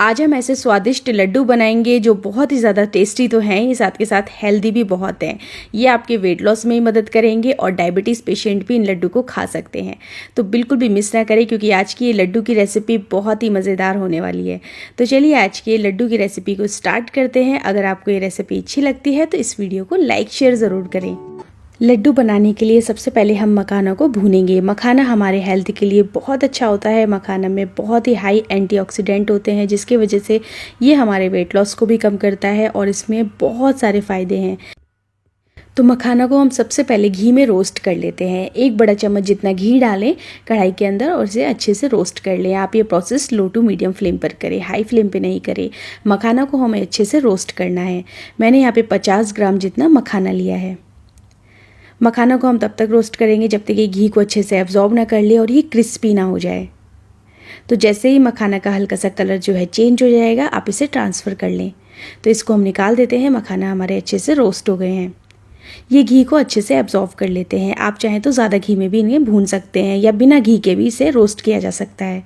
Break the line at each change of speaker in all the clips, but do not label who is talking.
आज हम ऐसे स्वादिष्ट लड्डू बनाएंगे जो बहुत ही ज़्यादा टेस्टी तो हैं ही, साथ के साथ हेल्दी भी बहुत हैं। ये आपके वेट लॉस में ही मदद करेंगे और डायबिटीज़ पेशेंट भी इन लड्डू को खा सकते हैं। तो बिल्कुल भी मिस ना करें क्योंकि आज की ये लड्डू की रेसिपी बहुत ही मज़ेदार होने वाली है। तो चलिए आज की लड्डू की रेसिपी को स्टार्ट करते हैं। अगर आपको ये रेसिपी अच्छी लगती है तो इस वीडियो को लाइक शेयर ज़रूर करें। लड्डू बनाने के लिए सबसे पहले हम मखाना को भूनेंगे। मखाना हमारे हेल्थ के लिए बहुत अच्छा होता है। मखाना में बहुत ही हाई एंटीऑक्सीडेंट होते हैं जिसकी वजह से ये हमारे वेट लॉस को भी कम करता है और इसमें बहुत सारे फ़ायदे हैं। तो मखाना को हम सबसे पहले घी में रोस्ट कर लेते हैं। 1 बड़ा चम्मच जितना घी डालें कढ़ाई के अंदर और इसे अच्छे से रोस्ट कर लें। आप ये process low to medium flame पर करें, हाई फ्लेम पे नहीं करें। मखाना को हमें अच्छे से रोस्ट करना है। मैंने यहाँ पे 50 ग्राम जितना मखाना लिया है। मखाना को हम तब तक रोस्ट करेंगे जब तक ये घी को अच्छे से एब्जॉर्ब ना कर ले और ये क्रिस्पी ना हो जाए। तो जैसे ही मखाना का हल्का सा कलर जो है चेंज हो जाएगा, आप इसे ट्रांसफ़र कर लें। तो इसको हम निकाल देते हैं। मखाना हमारे अच्छे से रोस्ट हो गए हैं। ये घी को अच्छे से एब्जॉर्ब कर लेते हैं। आप चाहें तो ज़्यादा घी में भी इन्हें भून सकते हैं या बिना घी के भी इसे रोस्ट किया जा सकता है।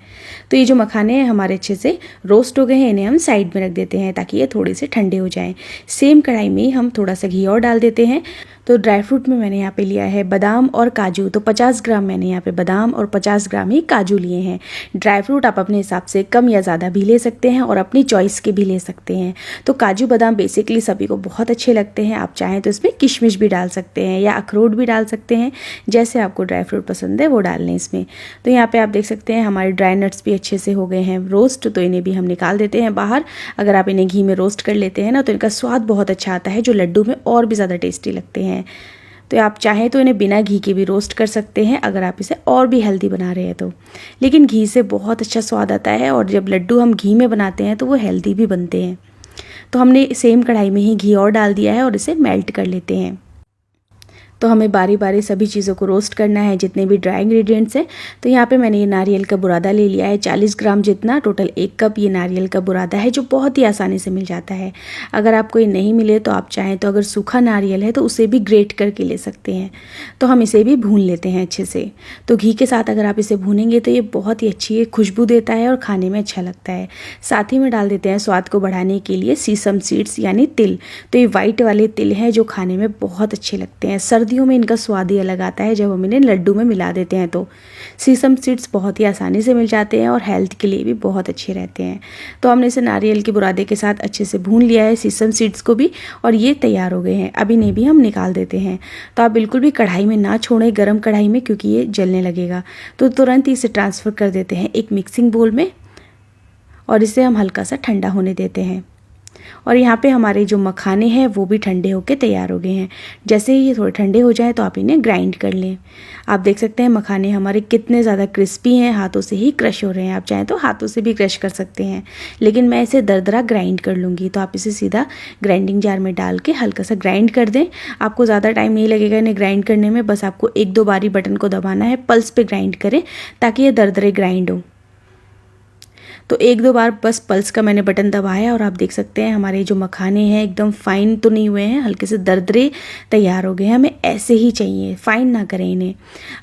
तो ये जो मखाने हैं हमारे अच्छे से रोस्ट हो गए हैं, इन्हें हम साइड में रख देते हैं ताकि ये थोड़े से ठंडे हो जाएं। सेम कढ़ाई में हम थोड़ा सा घी और डाल देते हैं। तो ड्राई फ्रूट में मैंने यहाँ पे लिया है बादाम और काजू। तो 50 ग्राम मैंने यहाँ पे बादाम और 50 ग्राम ही काजू लिए हैं। ड्राई फ्रूट आप अपने हिसाब से कम या ज़्यादा भी ले सकते हैं और अपनी चॉइस के भी ले सकते हैं। तो काजू बादाम बेसिकली सभी को बहुत अच्छे लगते हैं। आप चाहें तो इसमें किशमिश भी डाल सकते हैं या अखरोट भी डाल सकते हैं, जैसे आपको ड्राई फ्रूट पसंद है वो डाल लें इसमें। तो यहाँ पर आप देख सकते हैं हमारे ड्राई नट्स भी अच्छे से हो गए हैं रोस्ट। तो इन्हें भी हम निकाल देते हैं बाहर। अगर आप इन्हें घी में रोस्ट कर लेते हैं ना तो इनका स्वाद बहुत अच्छा आता है जो लड्डू में और भी ज़्यादा टेस्टी लगते हैं। तो आप चाहें तो इन्हें बिना घी के भी रोस्ट कर सकते हैं अगर आप इसे और भी हेल्दी बना रहे हैं तो। लेकिन घी से बहुत अच्छा स्वाद आता है और जब लड्डू हम घी में बनाते हैं तो वो हेल्दी भी बनते हैं। तो हमने सेम कढ़ाई में ही घी और डाल दिया है और इसे मेल्ट कर लेते हैं। तो हमें बारी बारी सभी चीज़ों को रोस्ट करना है, जितने भी ड्राई इंग्रेडिएंट्स हैं। तो यहाँ पे मैंने ये नारियल का बुरादा ले लिया है 40 ग्राम जितना। टोटल 1 कप ये नारियल का बुरादा है जो बहुत ही आसानी से मिल जाता है। अगर आपको ये नहीं मिले तो आप चाहें तो अगर सूखा नारियल है तो उसे भी ग्रेट करके ले सकते हैं। तो हम इसे भी भून लेते हैं अच्छे से। तो घी के साथ अगर आप इसे भूनेंगे तो ये बहुत ही अच्छी खुशबू देता है और खाने में अच्छा लगता है। साथ ही में डाल देते हैं स्वाद को बढ़ाने के लिए सीसम सीड्स यानी तिल। तो ये वाइट वाले तिल हैं जो खाने में बहुत अच्छे लगते हैं। सर्दियों में इनका स्वाद ही अलग आता है जब हम इन्हें लड्डू में मिला देते हैं। तो सीसम सीड्स बहुत ही आसानी से मिल जाते हैं और हेल्थ के लिए भी बहुत अच्छे रहते हैं। तो हमने इसे नारियल के बुरादे के साथ अच्छे से भून लिया है, सीसम सीड्स को भी, और ये तैयार हो गए हैं। अब इन्हें भी हम निकाल देते हैं। तो आप बिल्कुल भी कढ़ाई में ना छोड़ें, गर्म कढ़ाई में, क्योंकि ये जलने लगेगा। तो तुरंत ही इसे ट्रांसफ़र कर देते हैं एक मिक्सिंग बोल में और इसे हम हल्का सा ठंडा होने देते हैं। और यहाँ पे हमारे जो मखाने हैं वो भी ठंडे होके तैयार हो गए हैं। जैसे ही ये थोड़े ठंडे हो जाए तो आप इन्हें ग्राइंड कर लें। आप देख सकते हैं मखाने हमारे कितने ज़्यादा क्रिस्पी हैं, हाथों से ही क्रश हो रहे हैं। आप चाहें तो हाथों से भी क्रश कर सकते हैं, लेकिन मैं इसे दरदरा ग्राइंड कर लूँगी। तो आप इसे सीधा ग्राइंडिंग जार में डाल के हल्का सा ग्राइंड कर दें। आपको ज़्यादा टाइम नहीं लगेगा इन्हें ग्राइंड करने में, बस आपको 1-2 बारी बटन को दबाना है। पल्स पे ग्राइंड करें ताकि ये दरदरे ग्राइंड हो। तो 1-2 बार बस पल्स का मैंने बटन दबाया और आप देख सकते हैं हमारे जो मखाने हैं एकदम फाइन तो नहीं हुए हैं, हल्के से दरदरे तैयार हो गए हैं। हमें ऐसे ही चाहिए, फाइन ना करें इन्हें।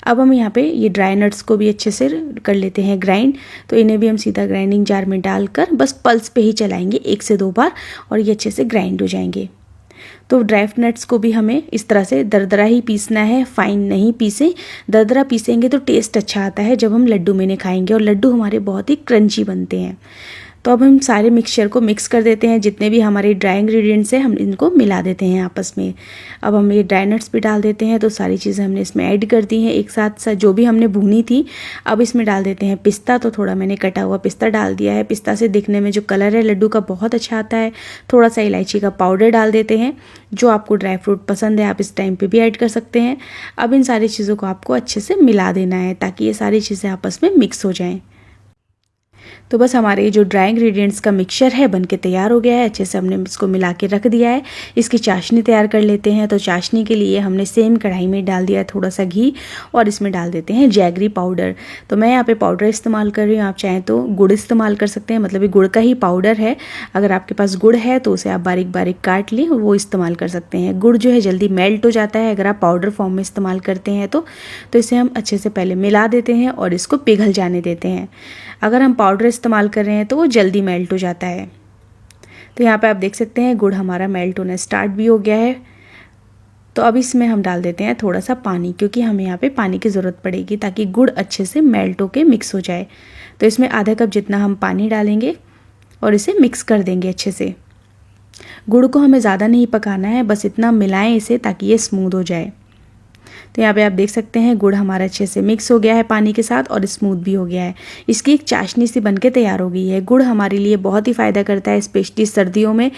अब हम यहाँ पे ये ड्राई नट्स को भी अच्छे से कर लेते हैं ग्राइंड। तो इन्हें भी हम सीधा ग्राइंडिंग जार में डालकर बस पल्स पे ही चलाएंगे 1 से 2 बार और ये अच्छे से ग्राइंड हो जाएंगे। तो ड्राई नट्स को भी हमें इस तरह से दरदरा ही पीसना है, फाइन नहीं पीसें। दरदरा पीसेंगे तो टेस्ट अच्छा आता है जब हम लड्डू में इन्हें खाएंगे और लड्डू हमारे बहुत ही क्रंची बनते हैं। तो अब हम सारे मिक्सचर को मिक्स कर देते हैं। जितने भी हमारे ड्राई इंग्रेडिएंट्स हैं हम इनको मिला देते हैं आपस में। अब हम ये ड्राई नट्स भी डाल देते हैं। तो सारी चीज़ें हमने इसमें ऐड कर दी हैं एक साथ साथ जो भी हमने भूनी थी। अब इसमें डाल देते हैं पिस्ता। तो थोड़ा मैंने कटा हुआ पिस्ता डाल दिया है। पिस्ता से दिखने में जो कलर है लड्डू का बहुत अच्छा आता है। थोड़ा सा इलायची का पाउडर डाल देते हैं। जो आपको ड्राई फ्रूट पसंद है आप इस टाइम पे भी ऐड कर सकते हैं। अब इन सारी चीज़ों को आपको अच्छे से मिला देना है ताकि ये सारी चीज़ें आपस में मिक्स हो जाएं। तो बस हमारे जो ड्राई इंग्रेडिएंट्स का मिक्सचर है बनके तैयार हो गया है। अच्छे से हमने इसको मिला के रख दिया है। इसकी चाशनी तैयार कर लेते हैं। तो चाशनी के लिए हमने सेम कढ़ाई में डाल दिया है थोड़ा सा घी और इसमें डाल देते हैं जैगरी पाउडर। तो मैं यहाँ पे पाउडर इस्तेमाल कर रही हूँ, आप चाहें तो गुड़ इस्तेमाल कर सकते हैं, मतलब ये गुड़ का ही पाउडर है। अगर आपके पास गुड़ है तो उसे आप बारीक बारीक काट लें, वो इस्तेमाल कर सकते हैं। गुड़ जो है जल्दी मेल्ट हो जाता है अगर आप पाउडर फॉर्म में इस्तेमाल करते हैं तो इसे हम अच्छे से पहले मिला देते हैं और इसको पिघल जाने देते हैं। अगर हम पाउडर पाउडर इस्तेमाल कर रहे हैं तो वो जल्दी मेल्ट हो जाता है। तो यहाँ पे आप देख सकते हैं गुड़ हमारा मेल्ट होना स्टार्ट भी हो गया है। तो अब इसमें हम डाल देते हैं थोड़ा सा पानी, क्योंकि हमें यहाँ पे पानी की ज़रूरत पड़ेगी ताकि गुड़ अच्छे से मेल्ट होके मिक्स हो जाए। तो इसमें आधा कप जितना हम पानी डालेंगे और इसे मिक्स कर देंगे अच्छे से। गुड़ को हमें ज़्यादा नहीं पकाना है, बस इतना मिलाएं इसे ताकि ये स्मूथ हो जाए। तो यहाँ पे आप देख सकते हैं गुड़ हमारा अच्छे से मिक्स हो गया है पानी के साथ और स्मूथ भी हो गया है। इसकी एक चाशनी सी बनके तैयार हो गई है। गुड़ हमारे लिए बहुत ही फ़ायदा करता है, स्पेशली सर्दियों में,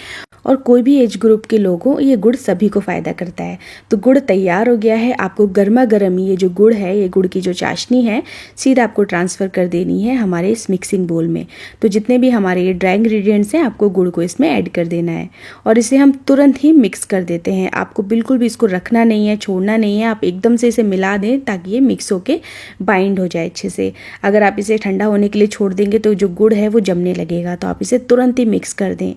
और कोई भी एज ग्रुप के लोग हों, ये गुड़ सभी को फ़ायदा करता है। तो गुड़ तैयार हो गया है। आपको गर्मा गर्म ये जो गुड़ है, ये गुड़ की जो चाशनी है, सीधा आपको ट्रांसफ़र कर देनी है हमारे इस मिक्सिंग बोल में। तो जितने भी हमारे ये ड्राई इंग्रेडिएंट्स हैं, आपको गुड़ को इसमें ऐड कर देना है और इसे हम तुरंत ही मिक्स कर देते हैं। आपको बिल्कुल भी इसको रखना नहीं है, छोड़ना नहीं है। आप एकदम से इसे मिला दें ताकि ये मिक्स होके बाइंड हो जाए अच्छे से। अगर आप इसे ठंडा होने के लिए छोड़ देंगे तो जो गुड़ है वो जमने लगेगा, तो आप इसे तुरंत ही मिक्स कर दें।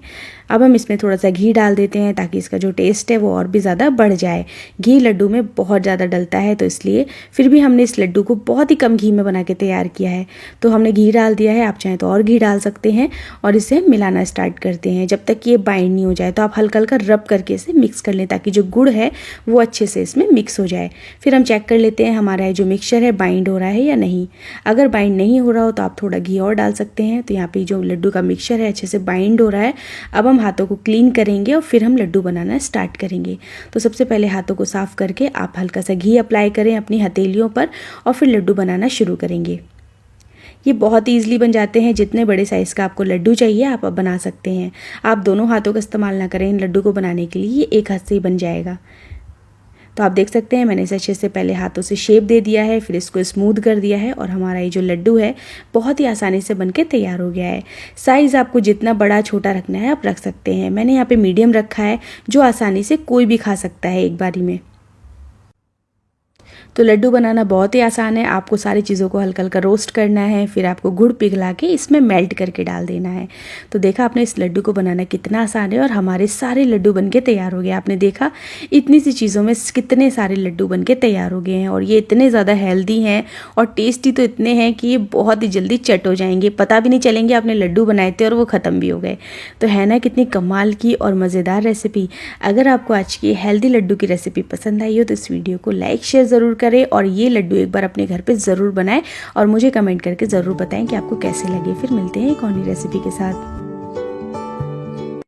अब हम इसमें थोड़ा सा घी डाल देते हैं ताकि इसका जो टेस्ट है वो और भी ज़्यादा बढ़ जाए। घी लड्डू में बहुत ज़्यादा डलता है, तो इसलिए फिर भी हमने इस लड्डू को बहुत ही कम घी में बना के तैयार किया है। तो हमने घी डाल दिया है, आप चाहें तो और घी डाल सकते हैं और इसे मिलाना स्टार्ट करते हैं जब तक ये बाइंड नहीं हो जाए। तो आप हल्का हल्का रब करके इसे मिक्स कर लें ताकि जो गुड़ है वो अच्छे से इसमें मिक्स हो जाए। फिर हम चेक कर लेते हैं हमारा जो मिक्सचर है बाइंड हो रहा है या नहीं। अगर बाइंड नहीं हो रहा हो तो आप थोड़ा घी और डाल सकते हैं। तो यहाँ पे जो लड्डू का मिक्सचर है अच्छे से बाइंड हो रहा है। अब हम हाथों को क्लीन करेंगे और फिर हम लड्डू बनाना स्टार्ट करेंगे। तो सबसे पहले हाथों को साफ करके आप हल्का सा घी अप्लाई करें अपनी हथेलियों पर और फिर लड्डू बनाना शुरू करेंगे। ये बहुत ईजिली बन जाते हैं। जितने बड़े साइज़ का आपको लड्डू चाहिए आप अब बना सकते हैं। आप दोनों हाथों का इस्तेमाल ना करें इन लड्डू को बनाने के लिए, ये एक हाथ से ही बन जाएगा। तो आप देख सकते हैं मैंने इसे अच्छे से पहले हाथों से शेप दे दिया है, फिर इसको स्मूथ कर दिया है और हमारा ये जो लड्डू है बहुत ही आसानी से बनके तैयार हो गया है। साइज़ आपको जितना बड़ा छोटा रखना है आप रख सकते हैं। मैंने यहाँ पे मीडियम रखा है, जो आसानी से कोई भी खा सकता है एक बारी में। तो लड्डू बनाना बहुत ही आसान है। आपको सारी चीज़ों को हल्का हल्का रोस्ट करना है, फिर आपको गुड़ पिघला के इसमें मेल्ट करके डाल देना है। तो देखा आपने इस लड्डू को बनाना कितना आसान है और हमारे सारे लड्डू बनके तैयार हो गए। आपने देखा इतनी सी चीज़ों में कितने सारे लड्डू बनके तैयार हो गए हैं और ये इतने ज़्यादा हेल्दी हैं और टेस्टी तो इतने हैं कि ये बहुत ही जल्दी चट हो जाएंगे। पता भी नहीं चलेंगे आपने लड्डू बनाए थे और वो ख़त्म भी हो गए। तो है ना कितनी कमाल की और मज़ेदार रेसिपी। अगर आपको आज की हेल्दी लड्डू की रेसिपी पसंद आई हो तो इस वीडियो को लाइक शेयर ज़रूर करें और ये लड्डू एक बार अपने घर पे ज़रूर बनाएं और मुझे कमेंट करके ज़रूर बताएं कि आपको कैसे लगे। फिर मिलते हैं एक और नई रेसिपी के साथ।